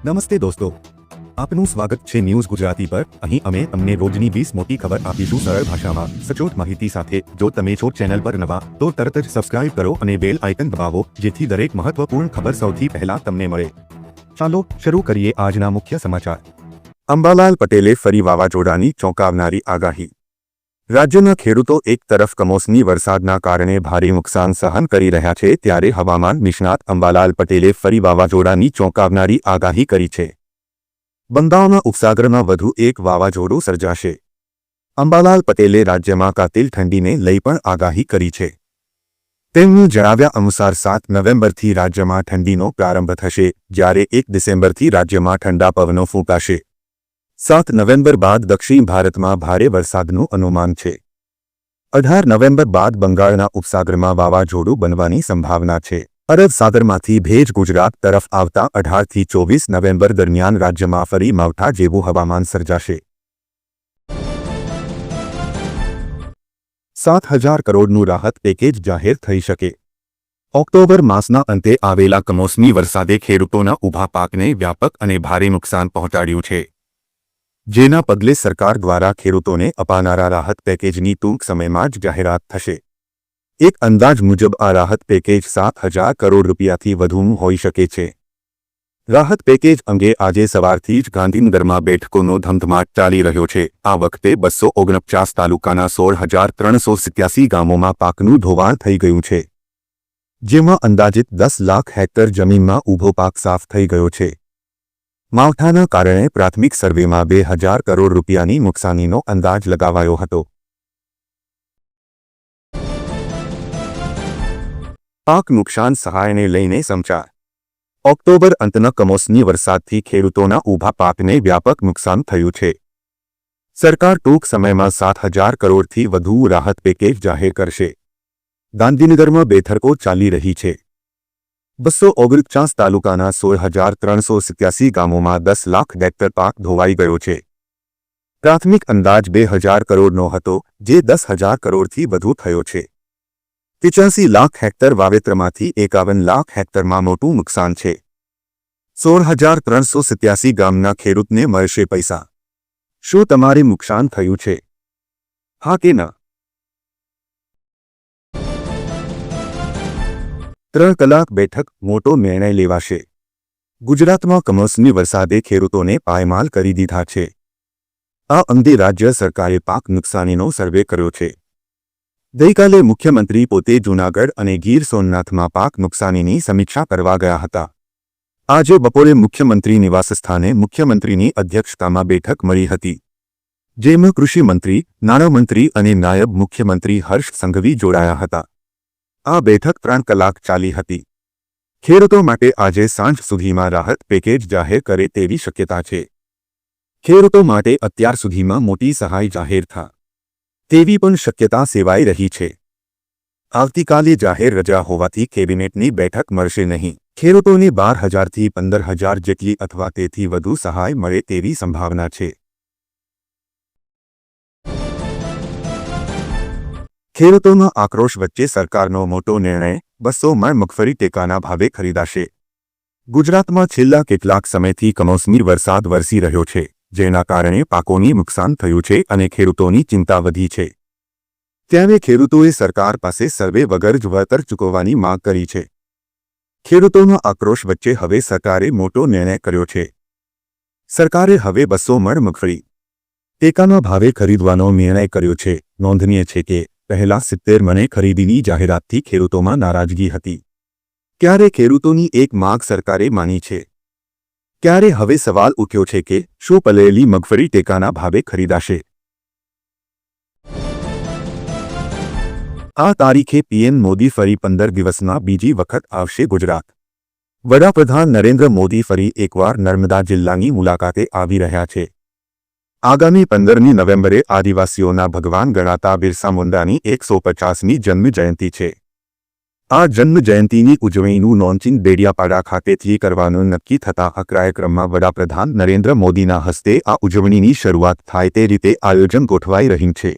નમસ્તે દોસ્તો, આપનું સ્વાગત છે ન્યૂઝ ગુજરાતી પર। અહીં અમે તમને રોજની 20 મોટી ખબર આપીશું સરળ ભાષામાં સચોટ માહિતી સાથે। જો તમે છો ચેનલ પર નવા તો તરત જ સબસ્ક્રાઇબ કરો અને બેલ આઇકન દબાવો જેથી દરેક મહત્વપૂર્ણ ખબર સૌથી પહેલા તમને મળે। ચાલો શરૂ કરીએ આજના મુખ્ય સમાચાર। અંબાલાલ પટેલે ફરી વાવાઝોડાની ચોંકાવનારી આગાહી। રાજ્યના ખેડૂતો એક તરફ કમોસમી વરસાદના કારણે ભારે નુકસાન સહન કરી રહ્યા છે, ત્યારે હવામાન નિષ્ણાત અંબાલાલ પટેલે ફરી વાવાઝોડાની ચોંકાવનારી આગાહી કરી છે। બંગાળના ઉપસાગરમાં વધુ એક વાવાઝોડું સર્જાશે। અંબાલાલ પટેલે રાજ્યમાં કાતિલ ઠંડીને લઈ પણ આગાહી કરી છે। તેમનું જણાવ્યા અનુસાર 7 નવેમ્બરથી રાજ્યમાં ઠંડીનો પ્રારંભ થશે, જ્યારે 1 ડિસેમ્બરથી રાજ્યમાં ઠંડા પવનો ફૂંકાશે। 7 નવેમ્બર બાદ દક્ષિણ ભારતમાં ભારે વરસાદનું અનુમાન છે। 18 નવેમ્બર બાદ બંગાળના ઉપસાગરમાં વાવાઝોડું બનવાની સંભાવના છે। અરબ સાગરમાંથી ભેજ ગુજરાત તરફ આવતા 18 થી 24 નવેમ્બર દરમિયાન રાજ્યમાં ફરી માવઠા જેવું હવામાન સર્જાશે। 7,000 કરોડનું રાહત પેકેજ જાહેર થઈ શકે। ઓક્ટોબર માસના અંતે આવેલા કમોસમી વરસાદે ખેડૂતોના ઊભા પાકને વ્યાપક અને ભારે નુકસાન પહોંચાડ્યું છે, જેના પગલે સરકાર દ્વારા ખેડૂતોને અપાનારા રાહત પેકેજની ટૂંક સમયમાં જ જાહેરાત થશે। એક અંદાજ મુજબ આ રાહત પેકેજ 7,000 કરોડ રૂપિયાથી વધુનું હોઈ શકે છે। રાહત પેકેજ અંગે આજે સવારથી જ ગાંધીનગરમાં બેઠકોનો ધમધમાટ ચાલી રહ્યો છે। આ વખતે 249 તાલુકાના 16,387 ગામોમાં પાકનું ધોવાણ થઈ ગયું છે, જેમાં અંદાજિત 10 લાખ હેક્ટર જમીનમાં ઊભો પાક સાફ થઈ ગયો છે। માવઠાના કારણે પ્રાથમિક સર્વેમાં 2,000 કરોડ રૂપિયાની નુકસાનીનો અંદાજ લગાવાયો હતો। પાક નુકસાન સહાયને લઈને સમાચાર। ઓક્ટોબર અંતના કમોસમી વરસાદથી ખેડૂતોના ઊભા પાકને વ્યાપક નુકસાન થયું છે। સરકાર ટૂંક સમયમાં 7,000 કરોડથી વધુ રાહત પેકેજ જાહેર કરશે। ગાંધીનગરમાં બેઠકો ચાલી રહી છે। 249 તાલુકાના 16,387 ગામોમાં 10 લાખ હેક્ટર પાક ધોવાઈ ગયો છે। પ્રાથમિક અંદાજ 2,000 કરોડનો હતો, જે 10,000 કરોડથી વધુ થયો છે। 85 લાખ હેક્ટર વાવેતરમાંથી 51 લાખ હેક્ટરમાં મોટું નુકસાન છે। 16,387 ગામના ખેડૂતને મળશે પૈસા। શું તમારે નુકસાન થયું છે? હા કે ના? 3 કલાક બેઠક, મોટો નિર્ણય લેવાશે। ગુજરાતમાં કમોસમી વરસાદે ખેડૂતોને પાયમાલ કરી દીધા છે। આ અંગે રાજ્ય સરકારે પાક નુકસાનીનો સર્વે કર્યો છે। ગઈકાલે મુખ્યમંત્રી પોતે જૂનાગઢ અને ગીર સોમનાથમાં પાક નુકસાનીની સમીક્ષા કરવા ગયા હતા। આજે બપોરે મુખ્યમંત્રી નિવાસસ્થાને મુખ્યમંત્રીની અધ્યક્ષતામાં બેઠક મળી હતી, જેમાં કૃષિ મંત્રી, નાણામંત્રી અને નાયબ મુખ્યમંત્રી હર્ષ સંઘવી જોડાયા હતા। આ બેઠક 3 કલાક ચાલી હતી। ખેડૂતો માટે આજે સાંજ સુધીમાં રાહત પેકેજ જાહેર કરે તેવી શક્યતા છે। ખેડૂતો માટે અત્યાર સુધીમાં મોટી સહાય જાહેર થાય તેવી પણ શક્યતા સેવાઈ રહી છે। આવતીકાલે જાહેર રજા હોવાથી કેબિનેટની બેઠક મળશે નહીં। ખેડૂતોને 12,000 થી 15,000 જેટલી અથવા તેથી વધુ સહાય મળે તેવી સંભાવના છે। ખેડૂતોના આક્રોશ વચ્ચે સરકારનો મોટો નિર્ણય, 200 મણ મગફળી ટેકાના ભાવે ખરીદાશે। ગુજરાતમાં છેલ્લા કેટલાક સમયથી કમોસમી વરસાદ વરસી રહ્યો છે, જેના કારણે પાકોની નુકસાન થયું છે અને ખેડૂતોની ચિંતા વધી છે। ત્યારે ખેડૂતોએ સરકાર પાસે સર્વે વગર જ વળતર ચૂકવવાની માંગ કરી છે। ખેડૂતોના આક્રોશ વચ્ચે હવે સરકારે મોટો નિર્ણય કર્યો છે। સરકારે હવે 200 મણ મગફળી ટેકાના ભાવે ખરીદવાનો નિર્ણય કર્યો છે। નોંધનીય છે કે પહેલા 70 મણે ખરીદીની જાહેરાતથી ખેડૂતોમાં નારાજગી હતી, ત્યારે ખેડૂતોની એક માંગ સરકારે માની છે। ત્યારે હવે સવાલ ઉઠ્યો છે કે શું પલળેલી મગફળી ટેકાના ભાવે ખરીદાશે? આ તારીખે પીએમ મોદી ફરી 15 દિવસમાં બીજી વખત આવશે ગુજરાત। વડાપ્રધાન નરેન્દ્ર મોદી ફરી એકવાર નર્મદા જિલ્લાની મુલાકાતે આવી રહ્યા છે। આગામી 15મી નવેમ્બરે આદિવાસીઓના ભગવાન ગણાતા બિરસા મુંડાની 150મી જન્મ જયંતિ છે। આ જન્મ જયંતિની ઉજવણીનું લોન્ચિંગ ડેડિયાપાડા ખાતેથી કરવાનું નક્કી થતાં આ કાર્યક્રમમાં વડાપ્રધાન નરેન્દ્ર મોદીના હસ્તે આ ઉજવણીની શરૂઆત થાય તે રીતે આયોજન ગોઠવાઈ રહ્યું છે।